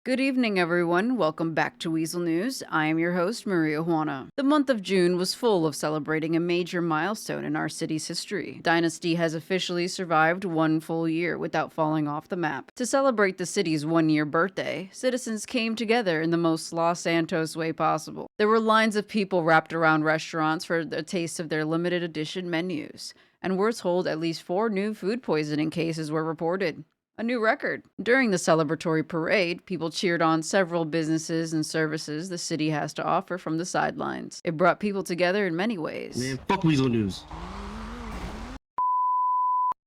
Good evening, everyone. Welcome back to Weazel News. I am your host, Maria Juana. The month of June was full of celebrating a major milestone in our city's history. Dynasty has officially survived one full year without falling off the map. To celebrate the city's one-year birthday, citizens came together in the most Los Santos way possible. There were lines of people wrapped around restaurants for a taste of their limited edition menus, and we're told at least 4 new food poisoning cases were reported. A new record. During the celebratory parade, people cheered on several businesses and services the city has to offer from the sidelines. It brought people together in many ways. Man, fuck Weazel News.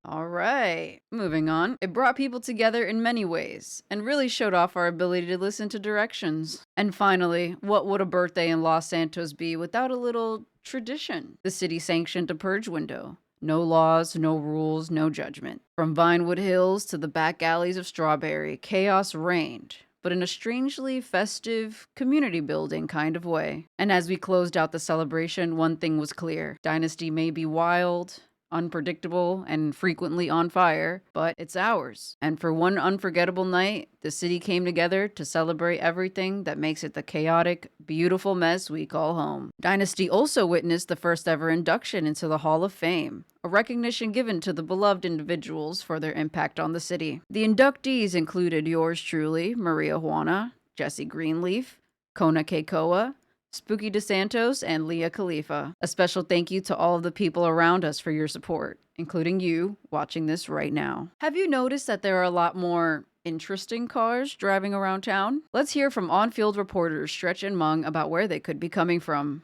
Alright, moving on. It brought people together in many ways, and really showed off our ability to listen to directions. And finally, what would a birthday in Los Santos be without a little tradition? The city sanctioned a purge window. No laws, no rules, no judgment. From Vinewood Hills to the back alleys of Strawberry, chaos reigned, but in a strangely festive, community-building kind of way. And as we closed out the celebration, one thing was clear. Dynasty may be wild, unpredictable, and frequently on fire, but it's ours. And for one unforgettable night, the city came together to celebrate everything that makes it the chaotic, beautiful mess we call home. Dynasty also witnessed the first ever induction into the Hall of Fame, a recognition given to the beloved individuals for their impact on the city. The inductees included yours truly, Maria Juana, Jesse Greenleaf, Kona Keikoa, Spooky DeSantos, and Leah Khalifa. A special thank you to all of the people around us for your support, including you watching this right now. Have you noticed that there are a lot more interesting cars driving around town? Let's hear from on-field reporters Stretch and Mung about where they could be coming from.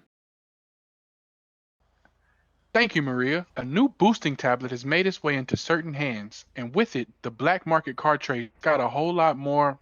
Thank you, Maria. A new boosting tablet has made its way into certain hands, and with it, the black market car trade got a whole lot more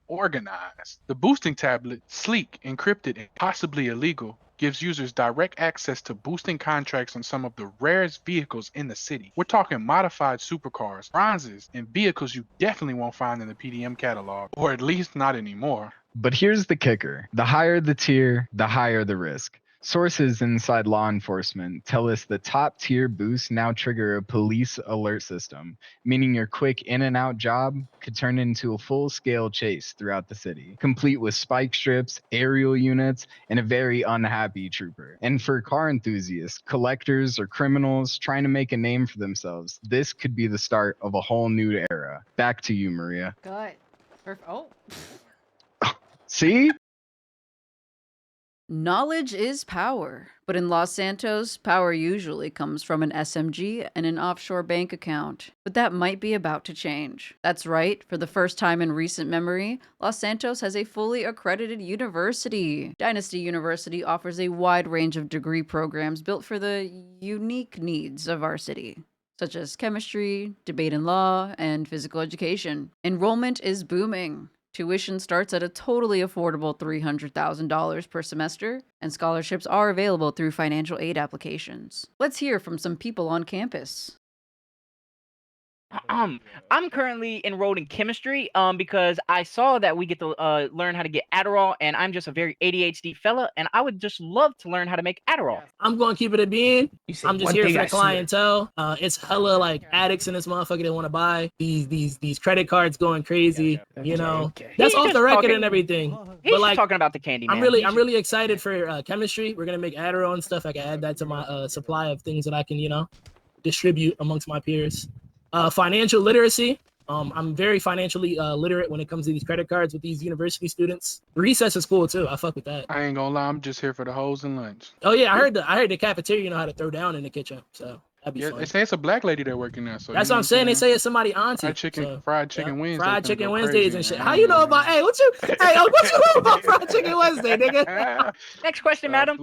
organized. The boosting tablet, sleek, encrypted, and possibly illegal, gives users direct access to boosting contracts on some of the rarest vehicles in the city. We're talking modified supercars, bronzes, and vehicles you definitely won't find in the PDM catalog, or at least not anymore. But here's the kicker. The higher the tier, the higher the risk. Sources inside law enforcement tell us the top tier boosts now trigger a police alert system, meaning your quick in and out job could turn into a full-scale chase throughout the city, complete with spike strips, aerial units, and a very unhappy trooper. And for car enthusiasts, collectors, or criminals trying to make a name for themselves, this could be the start of a whole new era. Back to you, Maria. Good. Oh. See? Knowledge is power, but in Los Santos, power usually comes from an SMG and an offshore bank account. But that might be about to change. That's right, for the first time in recent memory, Los Santos has a fully accredited university. Dynasty University offers a wide range of degree programs built for the unique needs of our city, such as chemistry, debate and law, and physical education. Enrollment is booming. Tuition starts at a totally affordable $300,000 per semester, and scholarships are available through financial aid applications. Let's hear from some people on campus. I'm currently enrolled in chemistry because I saw that we get to learn how to get Adderall, and I'm just a very ADHD fella, and I would just love to learn how to make Adderall. I'm going to keep it a bean. I'm just here for the clientele. It's hella like addicts in this motherfucker that want to buy these credit cards going crazy. You know, that's off the record and everything. He's But like, talking about the candy, man. I'm really excited for chemistry. We're gonna make Adderall and stuff. I can add that to my supply of things that I can, distribute amongst my peers. Financial literacy. I'm very financially literate when it comes to these credit cards with these university students. Recess is cool too. I fuck with that. I ain't gonna lie, I'm just here for the hoes and lunch. Oh yeah, I heard the cafeteria know how to throw down in the kitchen. So that'd be fun. They say it's a black lady that working there. So That's what I'm saying. They say it's somebody auntie. Fried chicken Wednesdays. Fried chicken Wednesdays and shit. How you know about? What you know about fried chicken Wednesday, nigga? Next question, madam.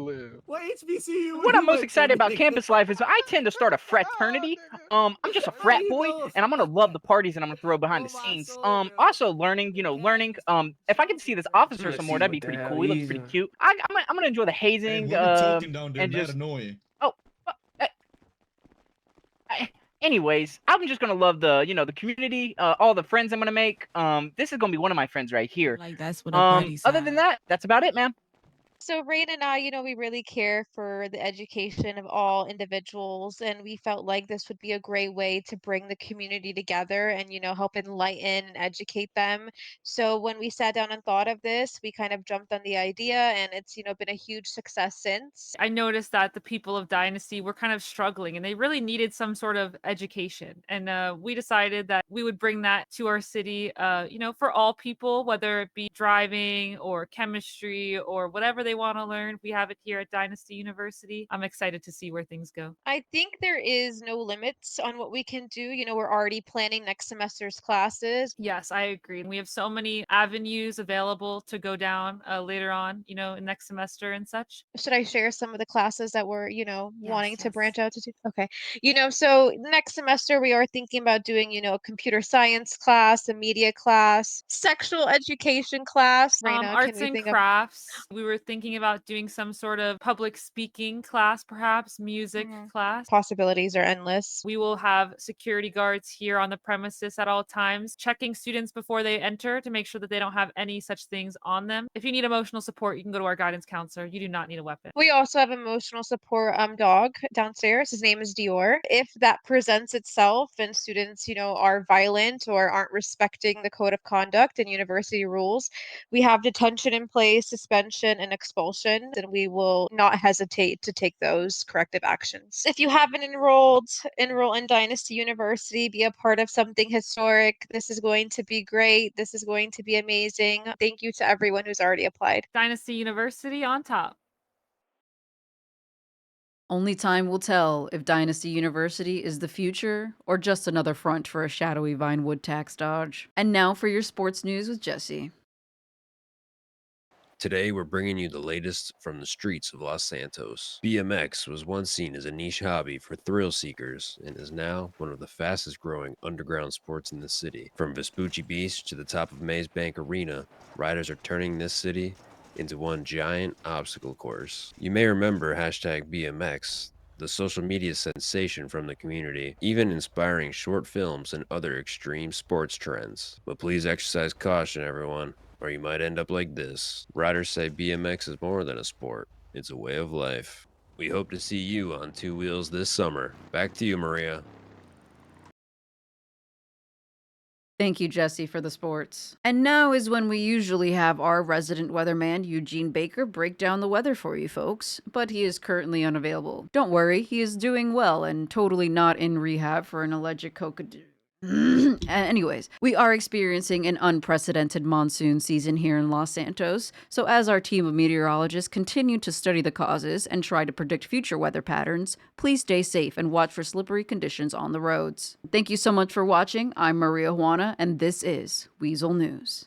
What HBCU? What I'm most excited about campus life is I tend to start a fraternity. I'm just a frat boy, and I'm gonna love the parties and I'm gonna throw behind the scenes. Also learning. If I get to see this officer some more, that'd be pretty cool. He looks pretty cute. I'm gonna enjoy the hazing. And just annoying. Anyways, I'm just gonna love the community, all the friends I'm gonna make. This is gonna be one of my friends right here. Like that's what a party's other than that, that's about it, man. So Rain and I, we really care for the education of all individuals, and we felt like this would be a great way to bring the community together and, help enlighten and educate them. So when we sat down and thought of this, we kind of jumped on the idea, and it's, been a huge success since. I noticed that the people of Dynasty were kind of struggling and they really needed some sort of education. And we decided that we would bring that to our city, for all people, whether it be driving or chemistry or whatever they want to learn. We have it here at Dynasty University. I'm excited to see where things go. I think there is no limits on what we can do. We're already planning next semester's classes. Yes, I agree. We have so many avenues available to go down later on, in next semester and such. Should I share some of the classes that we're, wanting to Yes. branch out to do? Okay. So next semester we are thinking about doing, a computer science class, a media class, sexual education class. Raina, can Arts we and think of crafts. We were thinking about doing some sort of public speaking class, perhaps music class. possibilities are endless. We will have security guards here on the premises at all times, checking students before they enter to make sure that they don't have any such things on them. If you need emotional support, you can go to our guidance counselor. You do not need a weapon. We also have emotional support dog downstairs. His name is Dior. If that presents itself and students, are violent or aren't respecting the code of conduct and university rules, we have detention in place, suspension and expulsion, and we will not hesitate to take those corrective actions. If you haven't enrolled, enroll in Dynasty University, be a part of something historic. This is going to be great. This is going to be amazing. Thank you to everyone who's already applied. Dynasty University on top. Only time will tell if Dynasty University is the future or just another front for a shadowy Vinewood tax dodge. And now for your sports news with Jesse. Today, we're bringing you the latest from the streets of Los Santos. BMX was once seen as a niche hobby for thrill seekers and is now one of the fastest growing underground sports in the city. From Vespucci Beach to the top of Maze Bank Arena, riders are turning this city into one giant obstacle course. You may remember hashtag BMX, the social media sensation from the community, even inspiring short films and other extreme sports trends. But please exercise caution, everyone, or you might end up like this. Riders say BMX is more than a sport, it's a way of life. We hope to see you on two wheels this summer. Back to you, Maria. Thank you, Jesse, for the sports. And now is when we usually have our resident weatherman, Eugene Baker, break down the weather for you folks, but he is currently unavailable. Don't worry, he is doing well and totally not in rehab for an alleged cocaine. Anyways, we are experiencing an unprecedented monsoon season here in Los Santos, so as our team of meteorologists continue to study the causes and try to predict future weather patterns, please stay safe and watch for slippery conditions on the roads. Thank you so much for watching. I'm Maria Juana, and this is Weazel News.